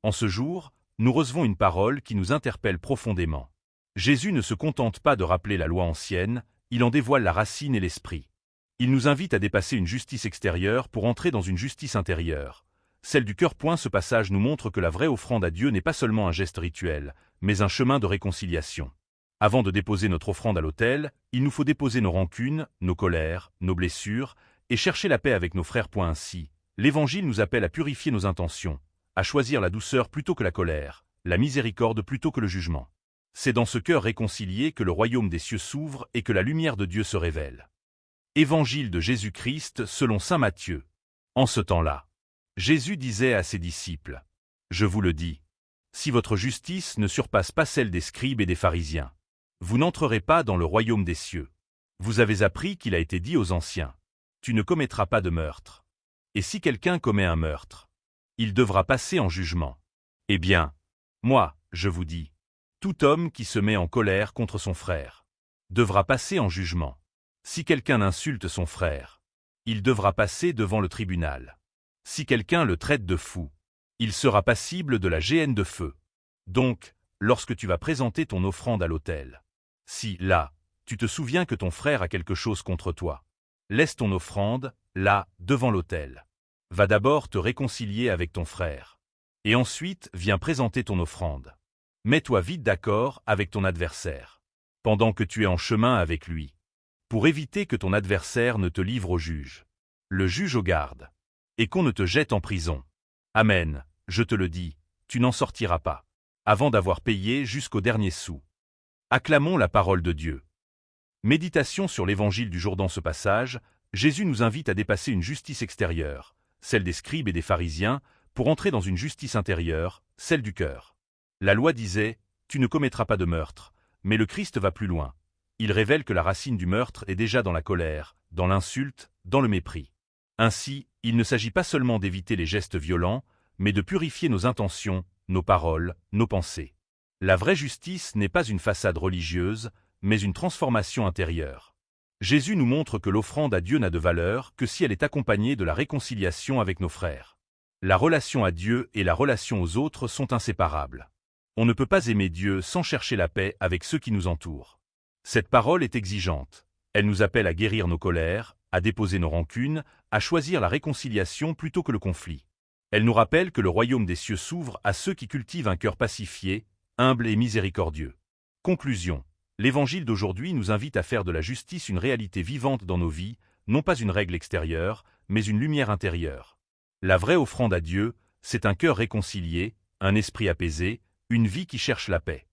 En ce jour, nous recevons une parole qui nous interpelle profondément. Jésus ne se contente pas de rappeler la loi ancienne, il en dévoile la racine et l'esprit. Il nous invite à dépasser une justice extérieure pour entrer dans une justice intérieure. Celle du cœur. Ce passage nous montre que la vraie offrande à Dieu n'est pas seulement un geste rituel, mais un chemin de réconciliation. Avant de déposer notre offrande à l'autel, il nous faut déposer nos rancunes, nos colères, nos blessures, et chercher la paix avec nos frères. Ainsi, l'Évangile nous appelle à purifier nos intentions, à choisir la douceur plutôt que la colère, la miséricorde plutôt que le jugement. C'est dans ce cœur réconcilié que le royaume des cieux s'ouvre et que la lumière de Dieu se révèle. Évangile de Jésus-Christ selon saint Matthieu. En ce temps-là, Jésus disait à ses disciples, « Je vous le dis, si votre justice ne surpasse pas celle des scribes et des pharisiens, vous n'entrerez pas dans le royaume des cieux. Vous avez appris qu'il a été dit aux anciens, « Tu ne commettras pas de meurtre. » Et si quelqu'un commet un meurtre, il devra passer en jugement. Eh bien, moi, je vous dis, tout homme qui se met en colère contre son frère devra passer en jugement. Si quelqu'un insulte son frère, il devra passer devant le tribunal. Si quelqu'un le traite de fou, il sera passible de la géhenne de feu. Donc, lorsque tu vas présenter ton offrande à l'autel, si, là, tu te souviens que ton frère a quelque chose contre toi, laisse ton offrande, là, devant l'autel. Va d'abord te réconcilier avec ton frère. Et ensuite, viens présenter ton offrande. Mets-toi vite d'accord avec ton adversaire, pendant que tu es en chemin avec lui, pour éviter que ton adversaire ne te livre au juge, le juge aux gardes, et qu'on ne te jette en prison. Amen, je te le dis, tu n'en sortiras pas, avant d'avoir payé jusqu'au dernier sou. Acclamons la parole de Dieu. Méditation sur l'évangile du jour. Dans ce passage, Jésus nous invite à dépasser une justice extérieure, celle des scribes et des pharisiens, pour entrer dans une justice intérieure, celle du cœur. La loi disait, « Tu ne commettras pas de meurtre », mais le Christ va plus loin. Il révèle que la racine du meurtre est déjà dans la colère, dans l'insulte, dans le mépris. Ainsi, il ne s'agit pas seulement d'éviter les gestes violents, mais de purifier nos intentions, nos paroles, nos pensées. La vraie justice n'est pas une façade religieuse, mais une transformation intérieure. Jésus nous montre que l'offrande à Dieu n'a de valeur que si elle est accompagnée de la réconciliation avec nos frères. La relation à Dieu et la relation aux autres sont inséparables. On ne peut pas aimer Dieu sans chercher la paix avec ceux qui nous entourent. Cette parole est exigeante. Elle nous appelle à guérir nos colères, à déposer nos rancunes, à choisir la réconciliation plutôt que le conflit. Elle nous rappelle que le royaume des cieux s'ouvre à ceux qui cultivent un cœur pacifié, humble et miséricordieux. Conclusion. L'évangile d'aujourd'hui nous invite à faire de la justice une réalité vivante dans nos vies, non pas une règle extérieure, mais une lumière intérieure. La vraie offrande à Dieu, c'est un cœur réconcilié, un esprit apaisé, une vie qui cherche la paix.